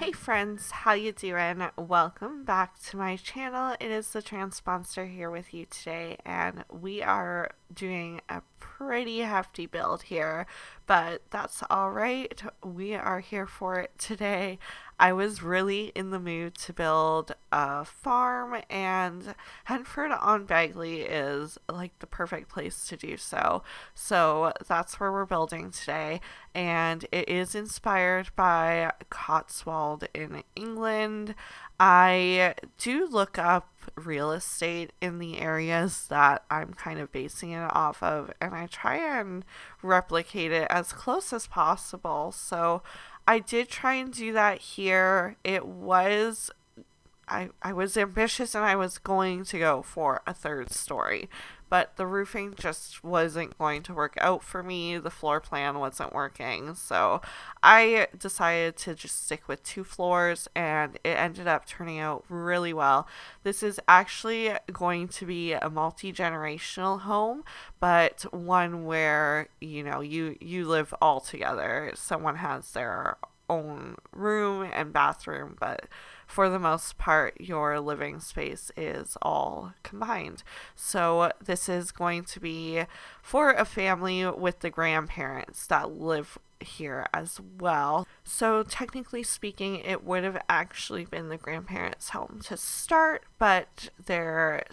Hey friends, how you doing? Welcome back to my channel. It is TheTranspondster here with you today, and we are doing a pretty hefty build here, but that's all right. We are here for it today. I was really in the mood to build a farm, and Henford on Bagley is like the perfect place to do so. So that's where we're building today, and it is inspired by Cotswold in England. I do look up real estate in the areas that I'm kind of basing it off of, and I try and replicate it as close as possible. So I did try and do that here. I was ambitious and I was going to go for a third story, but the roofing just wasn't going to work out for me. The floor plan wasn't working, so I decided to just stick with 2 floors, and it ended up turning out really well. This is actually going to be a multi-generational home, but one where you live all together. Someone has their own room and bathroom, but for the most part, your living space is all combined. So, this is going to be for a family with the grandparents that live here as well. So, technically speaking, it would have actually been the grandparents' home to start, but their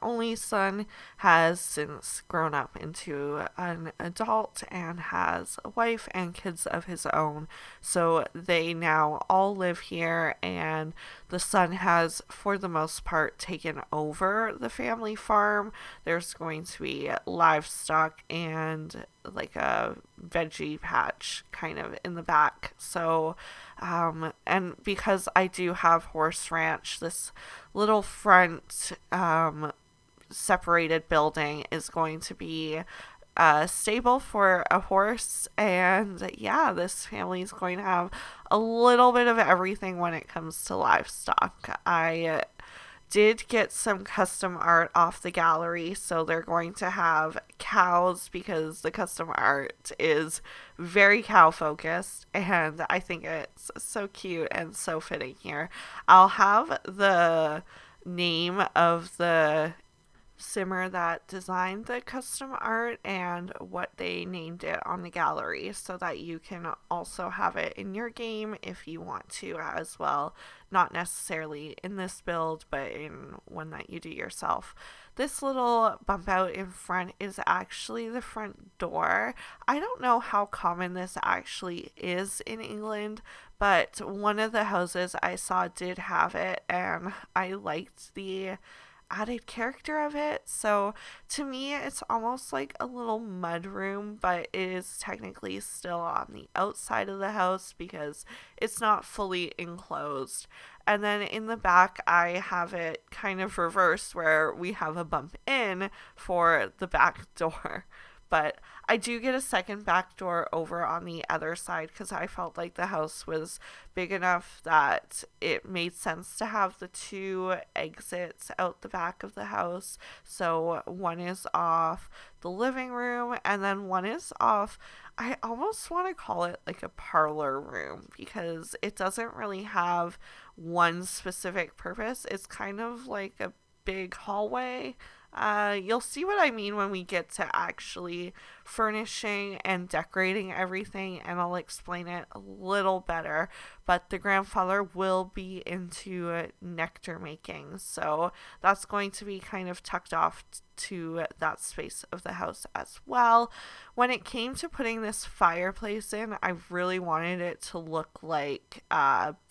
only son has since grown up into an adult and has a wife and kids of his own. So they now all live here, and the son has, for the most part, taken over the family farm. There's going to be livestock and like a veggie patch kind of in the back. So, and because I do have horse ranch, this little front separated building is going to be a stable for a horse. And yeah, this family is going to have a little bit of everything when it comes to livestock. I did get some custom art off the gallery, so they're going to have cows because the custom art is very cow focused, and I think it's so cute and so fitting here. I'll have the name of the simmer that designed the custom art and what they named it on the gallery, so that you can also have it in your game if you want to as well. Not necessarily in this build, but in one that you do yourself. This little bump out in front is actually the front door. I don't know how common this actually is in England, but one of the houses I saw did have it, and I liked the added character of it. So to me, it's almost like a little mud room, but it is technically still on the outside of the house because it's not fully enclosed. And then in the back, I have it kind of reversed where we have a bump in for the back door. But I do get a second back door over on the other side because I felt like the house was big enough that it made sense to have the 2 exits out the back of the house. So one is off the living room, and then one is off, I almost want to call it like a parlor room because it doesn't really have one specific purpose. It's kind of like a big hallway. You'll see what I mean when we get to actually furnishing and decorating everything, and I'll explain it a little better. But the grandfather will be into nectar making, so that's going to be kind of tucked off to that space of the house as well. When it came to putting this fireplace in, I really wanted it to look like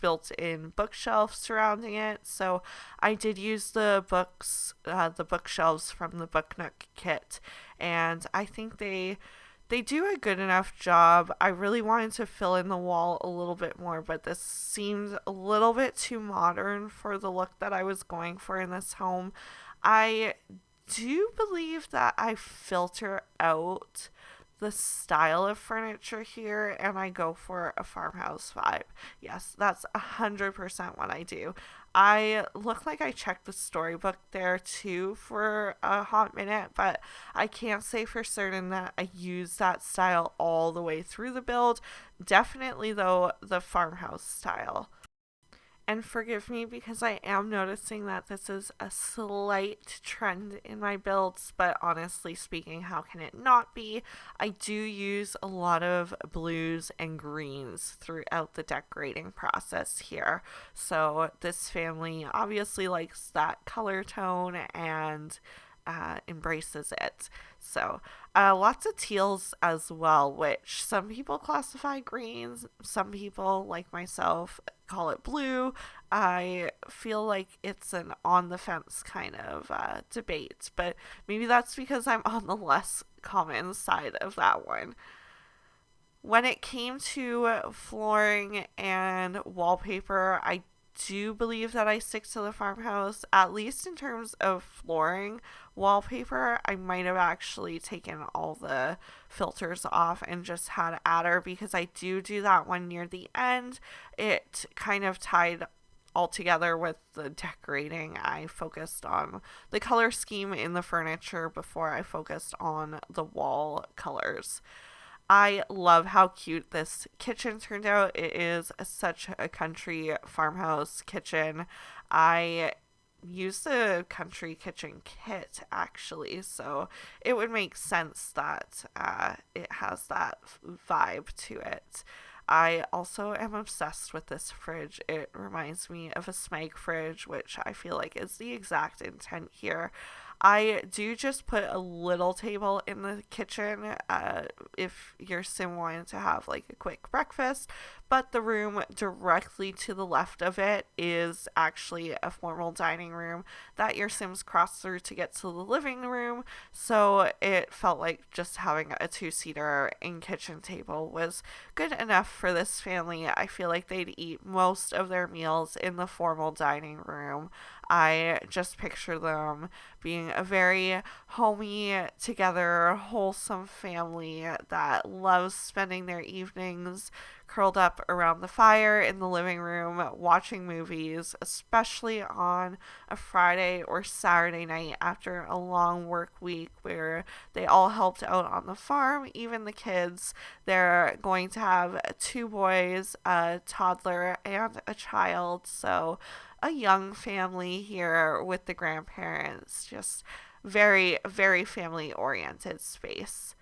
built-in bookshelves surrounding it, so I did use the bookshelves from the Nook kit, and I think they do a good enough job. I really wanted to fill in the wall a little bit more, but this seemed a little bit too modern for the look that I was going for in this home. I do believe that I filter out the style of furniture here and I go for a farmhouse vibe. Yes, that's 100% what I do. I look like I checked the storybook there too for a hot minute, but I can't say for certain that I use that style all the way through the build. Definitely, though, the farmhouse style. And forgive me because I am noticing that this is a slight trend in my builds, but honestly speaking, how can it not be? I do use a lot of blues and greens throughout the decorating process here. So this family obviously likes that color tone and embraces it. So, lots of teals as well, which some people classify greens, some people, like myself, call it blue. I feel like it's an on the fence kind of debate, but maybe that's because I'm on the less common side of that one. When it came to flooring and wallpaper, I do believe that I stick to the farmhouse, at least in terms of flooring. Wallpaper, I might have actually taken all the filters off and just had adder because I do that one near the end. It kind of tied all together with the decorating. I focused on the color scheme in the furniture before I focused on the wall colors. I love how cute this kitchen turned out. It is such a country farmhouse kitchen. I used the country kitchen kit actually, so it would make sense that it has that vibe to it. I also am obsessed with this fridge. It reminds me of a Smeg fridge, which I feel like is the exact intent here. I do just put a little table in the kitchen if your sim wanted to have like a quick breakfast, but the room directly to the left of it is actually a formal dining room that your sims cross through to get to the living room. So it felt like just having a two-seater in kitchen table was good enough for this family. I feel like they'd eat most of their meals in the formal dining room. I just picture them being a very homey, together, wholesome family that loves spending their evenings curled up around the fire in the living room watching movies, especially on a Friday or Saturday night after a long work week where they all helped out on the farm, even the kids. They're going to have two boys, a toddler, and a child, so a young family here with the grandparents. Just very, very family oriented space.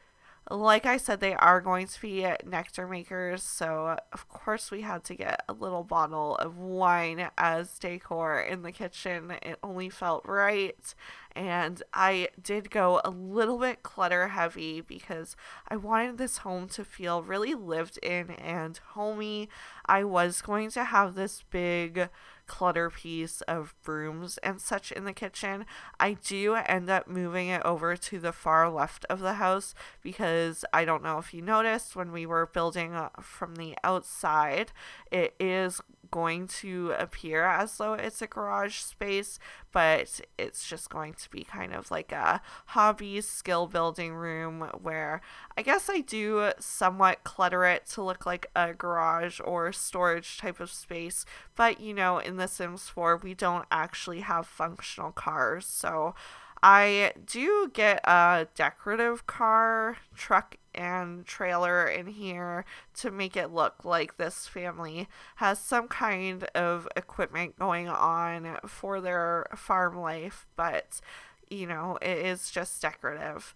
Like I said, they are going to be nectar makers, so of course we had to get a little bottle of wine as decor in the kitchen. It only felt right, and I did go a little bit clutter heavy because I wanted this home to feel really lived in and homey. I was going to have this big clutter piece of brooms and such in the kitchen. I do end up moving it over to the far left of the house because I don't know if you noticed when we were building from the outside, it is going to appear as though it's a garage space, but it's just going to be kind of like a hobby skill building room where I guess I do somewhat clutter it to look like a garage or storage type of space, but you know, in The Sims 4 we don't actually have functional cars, so I do get a decorative car, truck, and trailer in here to make it look like this family has some kind of equipment going on for their farm life, but you know, it is just decorative.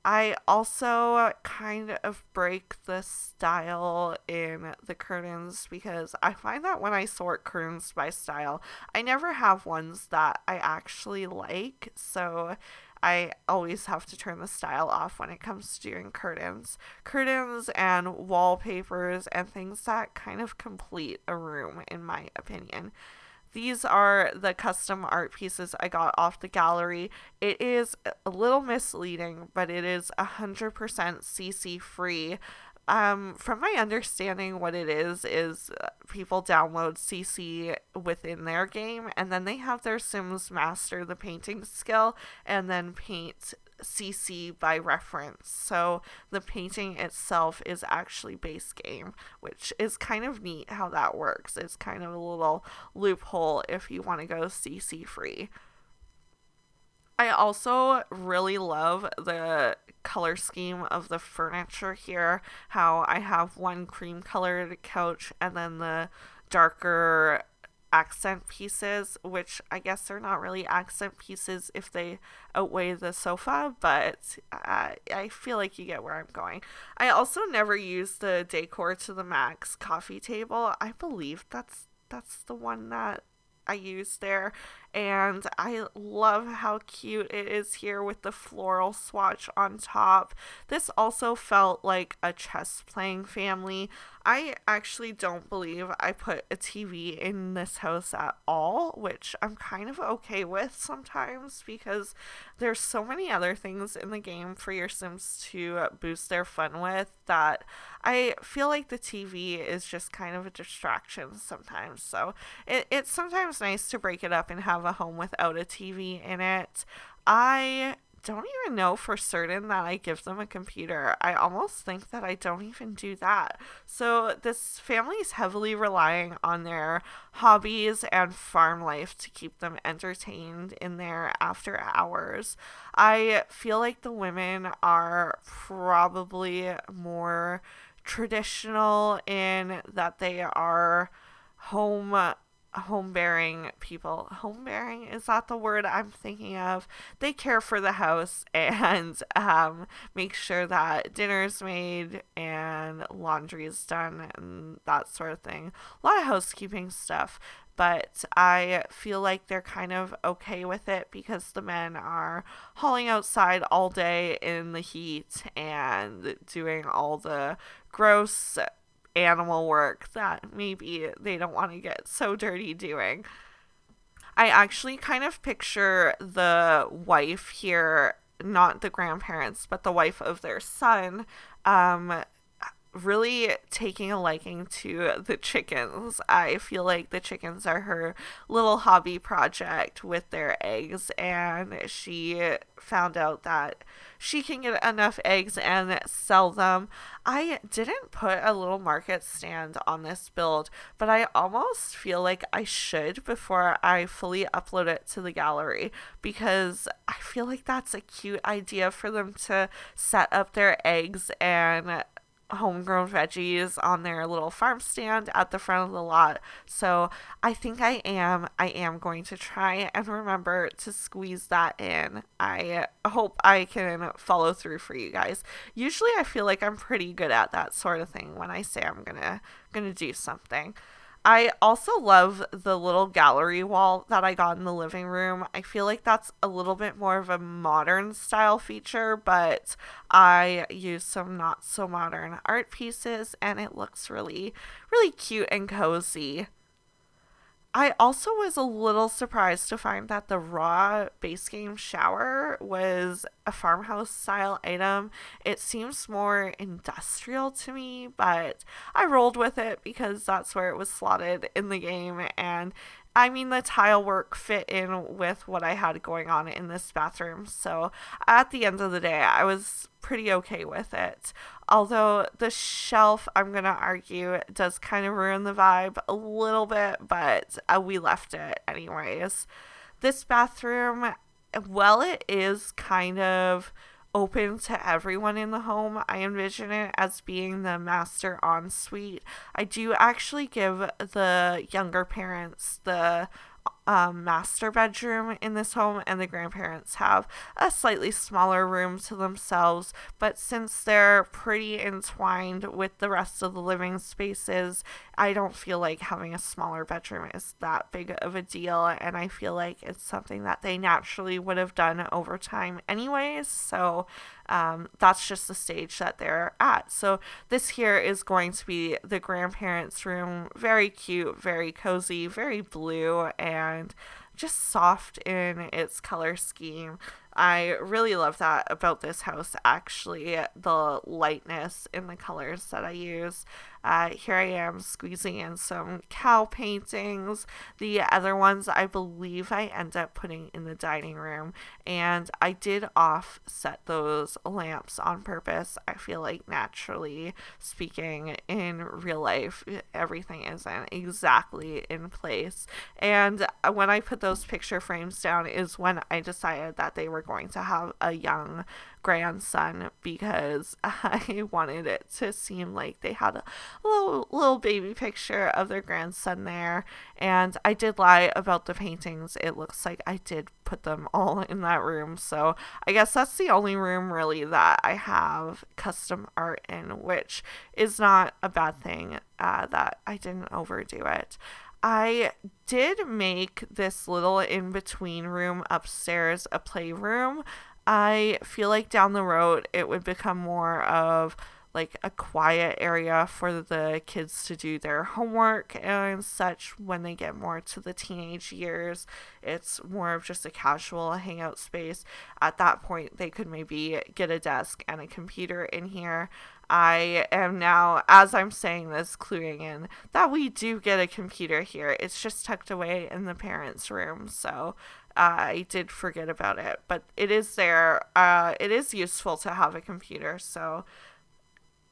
I also kind of break the style in the curtains because I find that when I sort curtains by style, I never have ones that I actually like. So I always have to turn the style off when it comes to doing curtains. Curtains and wallpapers and things that kind of complete a room, in my opinion. These are the custom art pieces I got off the gallery. It is a little misleading, but it is 100% CC free. From my understanding, what it is people download CC within their game, and then they have their Sims master the painting skill, and then paint CC by reference. So the painting itself is actually base game, which is kind of neat how that works. It's kind of a little loophole if you want to go CC free. I also really love the color scheme of the furniture here. How I have one cream colored couch and then the darker accent pieces, which I guess they're not really accent pieces if they outweigh the sofa, but I feel like you get where I'm going. I also never use the decor to the max coffee table. I believe that's the one that I use there, and I love how cute it is here with the floral swatch on top. This also felt like a chess playing family. I actually don't believe I put a TV in this house at all, which I'm kind of okay with sometimes because there's so many other things in the game for your Sims to boost their fun with that I feel like the TV is just kind of a distraction sometimes. So it's sometimes nice to break it up and have a home without a TV in it. I don't even know for certain that I give them a computer. I almost think that I don't even do that. So this family is heavily relying on their hobbies and farm life to keep them entertained in their after hours. I feel like the women are probably more traditional in that they are home bearing people. Home bearing, is that the word I'm thinking of? They care for the house and make sure that dinner's made and laundry's done and that sort of thing. A lot of housekeeping stuff. But I feel like they're kind of okay with it because the men are hauling outside all day in the heat and doing all the gross animal work that maybe they don't want to get so dirty doing. I actually kind of picture the wife here, not the grandparents, but the wife of their son, really taking a liking to the chickens. I feel like the chickens are her little hobby project with their eggs, and she found out that she can get enough eggs and sell them. I didn't put a little market stand on this build, but I almost feel like I should before I fully upload it to the gallery because I feel like that's a cute idea for them to set up their eggs and homegrown veggies on their little farm stand at the front of the lot. So I think I am going to try and remember to squeeze that in. I hope I can follow through for you guys. Usually I feel like I'm pretty good at that sort of thing when I say I'm gonna do something. I also love the little gallery wall that I got in the living room. I feel like that's a little bit more of a modern style feature, but I use some not so modern art pieces and it looks really, really cute and cozy. I also was a little surprised to find that the raw base game shower was a farmhouse style item. It seems more industrial to me, but I rolled with it because that's where it was slotted in the game. And I mean, the tile work fit in with what I had going on in this bathroom. So at the end of the day, I was pretty okay with it. Although the shelf, I'm going to argue, does kind of ruin the vibe a little bit, but we left it anyways. This bathroom, well, it is kind of open to everyone in the home. I envision it as being the master ensuite. I do actually give the younger parents the master bedroom in this home, and the grandparents have a slightly smaller room to themselves, but since they're pretty entwined with the rest of the living spaces, I don't feel like having a smaller bedroom is that big of a deal, and I feel like it's something that they naturally would have done over time anyways. So that's just the stage that they're at. So this here is going to be the grandparents' room. Very cute, very cozy, very blue, and just soft in its color scheme. I really love that about this house, actually, the lightness in the colors that I use. Here I am squeezing in some cow paintings. The other ones I believe I end up putting in the dining room, and I did offset those lamps on purpose. I feel like, naturally speaking, in real life everything isn't exactly in place, and when I put those picture frames down is when I decided that they were going to have a young grandson, because I wanted it to seem like they had a little baby picture of their grandson there. And I did lie about the paintings. It looks like I did put them all in that room. So I guess that's the only room really that I have custom art in, which is not a bad thing, that I didn't overdo it. I did make this little in-between room upstairs a playroom. I feel like down the road it would become more of like a quiet area for the kids to do their homework and such when they get more to the teenage years. It's more of just a casual hangout space. At that point, they could maybe get a desk and a computer in here. I am now, as I'm saying this, cluing in that we do get a computer here. It's just tucked away in the parents' room, so I did forget about it. But it is there. It is useful to have a computer, so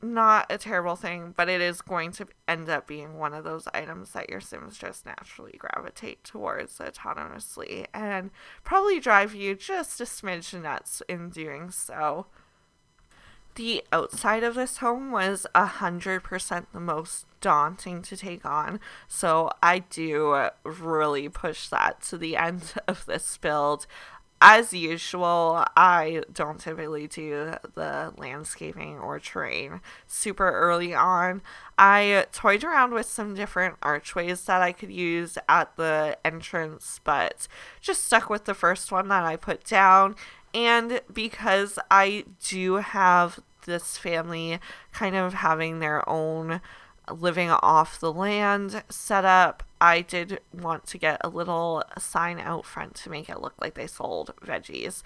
not a terrible thing, but it is going to end up being one of those items that your Sims just naturally gravitate towards autonomously and probably drive you just a smidge nuts in doing so. The outside of this home was 100% the most daunting to take on, so I do really push that to the end of this build. As usual, I don't typically do the landscaping or terrain super early on. I toyed around with some different archways that I could use at the entrance, but just stuck with the first one that I put down. And because I do have this family kind of having their own living off the land setup, I did want to get a little sign out front to make it look like they sold veggies.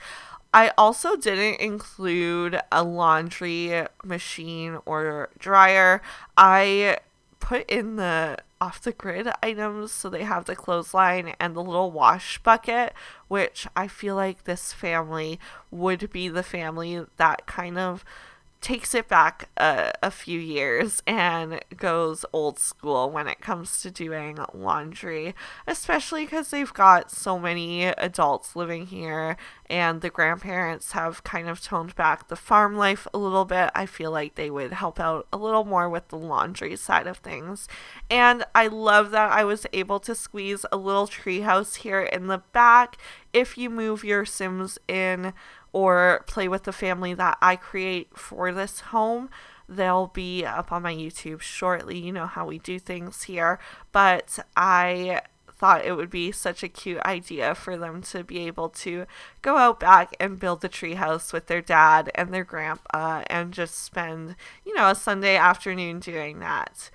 I also didn't include a laundry machine or dryer. I put in the off the grid items, so they have the clothesline and the little wash bucket, which I feel like this family would be the family that kind of takes it back a few years and goes old school when it comes to doing laundry, especially because they've got so many adults living here and the grandparents have kind of toned back the farm life a little bit. I feel like they would help out a little more with the laundry side of things. And I love that I was able to squeeze a little treehouse here in the back. If you move your Sims in or play with the family that I create for this home, they'll be up on my YouTube shortly. You know how we do things here, but I thought it would be such a cute idea for them to be able to go out back and build the treehouse with their dad and their grandpa and just spend, a Sunday afternoon doing that.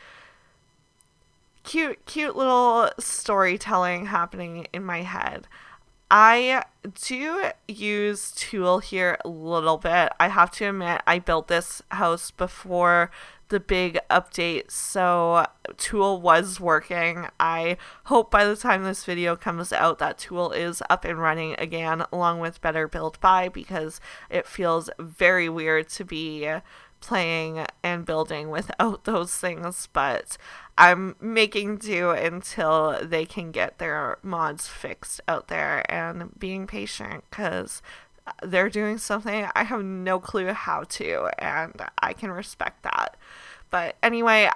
Cute little storytelling happening in my head. I do use Tool here a little bit. I have to admit, I built this house before the big update, so Tool was working. I hope by the time this video comes out that Tool is up and running again, along with Better Build By, because it feels very weird to be playing and building without those things, but I'm making do until they can get their mods fixed out there and being patient, because they're doing something I have no clue how to, and I can respect that. But anyway,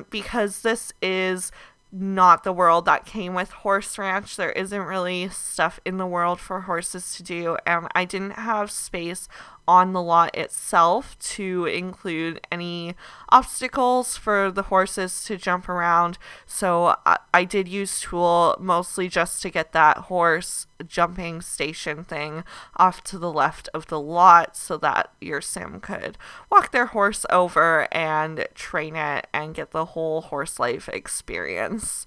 because this is not the world that came with Horse Ranch, there isn't really stuff in the world for horses to do, and I didn't have space on the lot itself to include any obstacles for the horses to jump around, so I did use Tool mostly just to get that horse jumping station thing off to the left of the lot so that your Sim could walk their horse over and train it and get the whole horse life experience.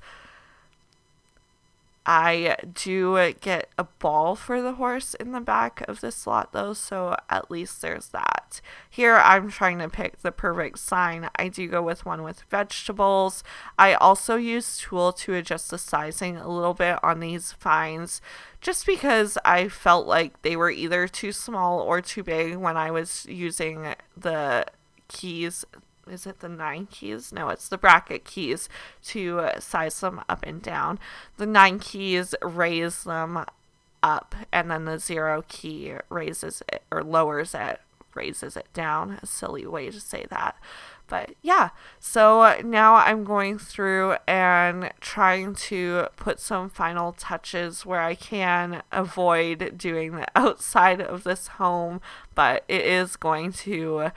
I do get a ball for the horse in the back of this lot though, so at least there's that. Here I'm trying to pick the perfect sign. I do go with one with vegetables. I also use Tool to adjust the sizing a little bit on these vines, just because I felt like they were either too small or too big when I was using the keys. Is it the 9 keys? No, it's the bracket keys to size them up and down. The 9 keys raise them up, and then the 0 key raises it or lowers it, raises it down. A silly way to say that. But yeah, so now I'm going through and trying to put some final touches where I can avoid doing the outside of this home, but it is going to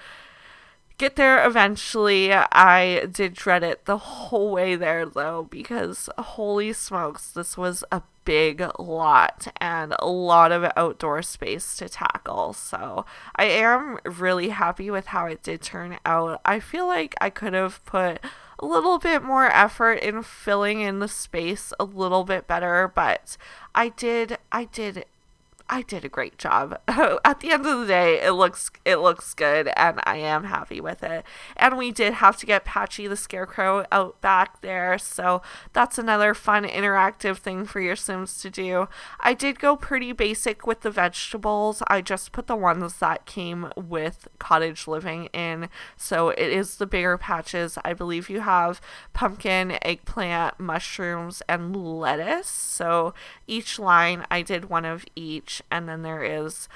get there eventually. I did dread it the whole way there though, because holy smokes, this was a big lot and a lot of outdoor space to tackle. So I am really happy with how it did turn out. I feel like I could have put a little bit more effort in filling in the space a little bit better, but I did a great job. At the end of the day, it looks good, and I am happy with it. And we did have to get Patchy the Scarecrow out back there, so that's another fun interactive thing for your Sims to do. I did go pretty basic with the vegetables. I just put the ones that came with Cottage Living in, so it is the bigger patches. I believe you have pumpkin, eggplant, mushrooms, and lettuce. So each line, I did one of each. And then there is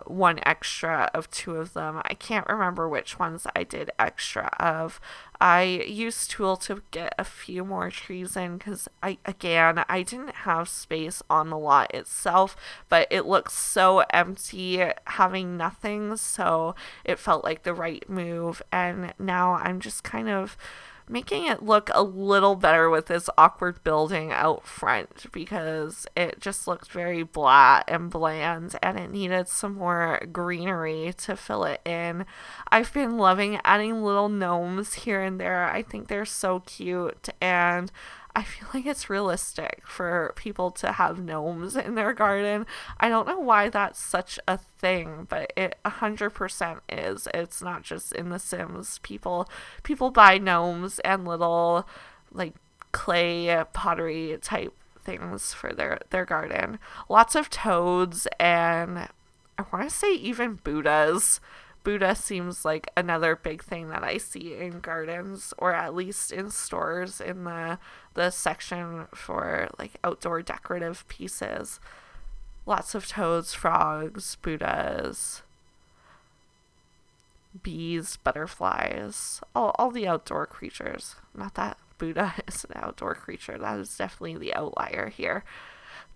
one extra of 2 of them. I can't remember which ones I did extra of. I used Tool to get a few more trees in because I didn't have space on the lot itself, but it looks so empty having nothing, so it felt like the right move. And now I'm just kind of making it look a little better with this awkward building out front, because it just looked very blah and bland and it needed some more greenery to fill it in. I've been loving adding little gnomes here and there. I think they're so cute, and I feel like it's realistic for people to have gnomes in their garden. I don't know why that's such a thing, but it 100% is. It's not just in The Sims. People buy gnomes and little like clay pottery type things for their garden. Lots of toads, and I want to say even Buddhas. Buddha seems like another big thing that I see in gardens, or at least in stores in the section for like outdoor decorative pieces. Lots of toads, frogs, Buddhas, bees, butterflies, all the outdoor creatures. Not that Buddha is an outdoor creature. That is definitely the outlier here.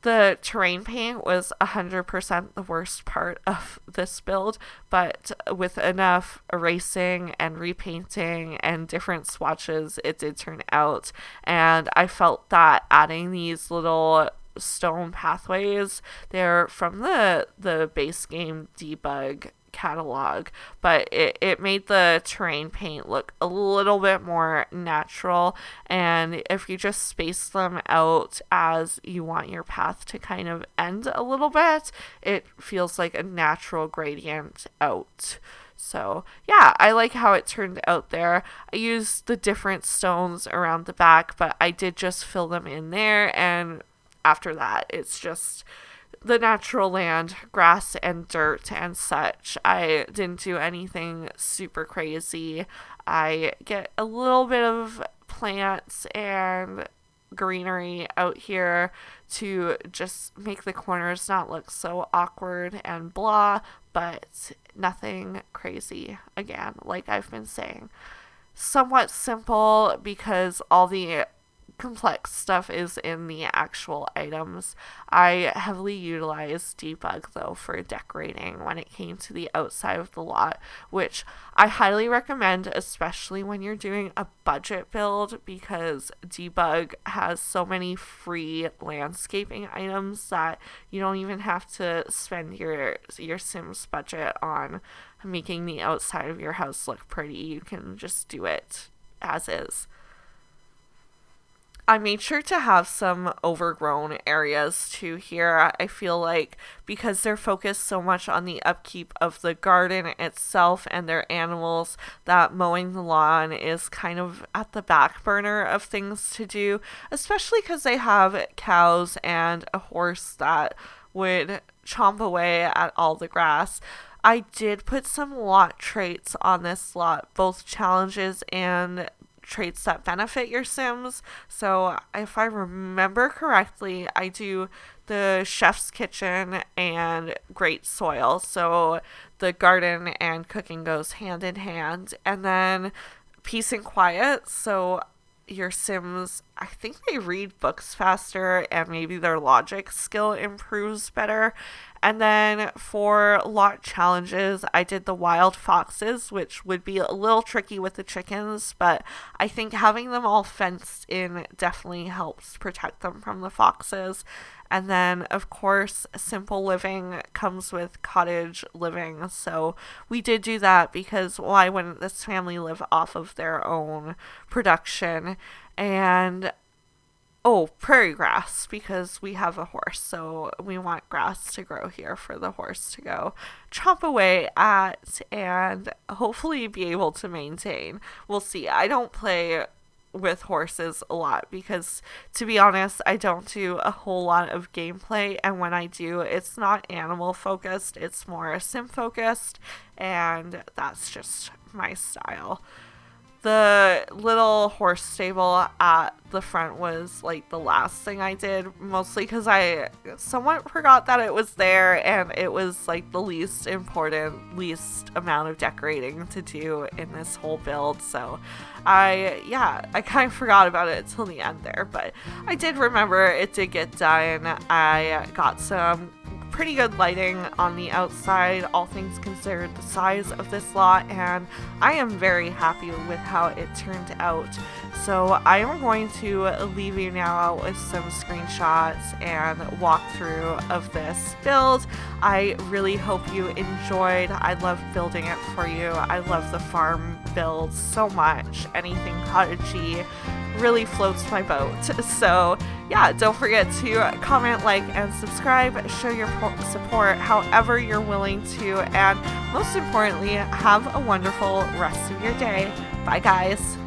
The terrain paint was 100% the worst part of this build, but with enough erasing and repainting and different swatches, it did turn out. And I felt that adding these little stone pathways, they're from the base game debug catalog, but it made the terrain paint look a little bit more natural. And if you just space them out as you want your path to kind of end a little bit, it feels like a natural gradient out. So yeah, I like how it turned out there. I used the different stones around the back, but I did just fill them in there, and after that it's just the natural land, grass and dirt and such. I didn't do anything super crazy. I get a little bit of plants and greenery out here to just make the corners not look so awkward and blah, but nothing crazy. Again, like I've been saying, somewhat simple because all the complex stuff is in the actual items. I heavily utilized debug though for decorating when it came to the outside of the lot, which I highly recommend, especially when you're doing a budget build, because debug has so many free landscaping items that you don't even have to spend your Sims budget on making the outside of your house look pretty. You can just do it as is. I made sure to have some overgrown areas too here. I feel like because they're focused so much on the upkeep of the garden itself and their animals, that mowing the lawn is kind of at the back burner of things to do, especially because they have cows and a horse that would chomp away at all the grass. I did put some lot traits on this lot, both challenges and traits that benefit your Sims. So if I remember correctly, I do the chef's kitchen and great soil. So the garden and cooking goes hand in hand. And then peace and quiet. So your Sims, I think they read books faster and maybe their logic skill improves better. And then for lot challenges, I did the wild foxes, which would be a little tricky with the chickens, but I think having them all fenced in definitely helps protect them from the foxes. And then, of course, simple living comes with cottage living. So we did do that because why wouldn't this family live off of their own production? And prairie grass, because we have a horse, so we want grass to grow here for the horse to go chomp away at and hopefully be able to maintain. We'll see. I don't play with horses a lot because, to be honest, I don't do a whole lot of gameplay, and when I do, it's not animal focused, it's more sim focused, and that's just my style. The little horse stable at the front was like the last thing I did, mostly because I somewhat forgot that it was there, and it was like the least important, least amount of decorating to do in this whole build. So I kind of forgot about it till the end there, but I did remember it did get done. I got some pretty good lighting on the outside, all things considered the size of this lot, and I am very happy with how it turned out. So I am going to leave you now with some screenshots and walkthrough of this build. I really hope you enjoyed. I love building it for you. I love the farm builds so much. Anything cottagey really floats my boat. So yeah, don't forget to comment, like, and subscribe. Show your support however you're willing to, and most importantly, have a wonderful rest of your day. Bye guys.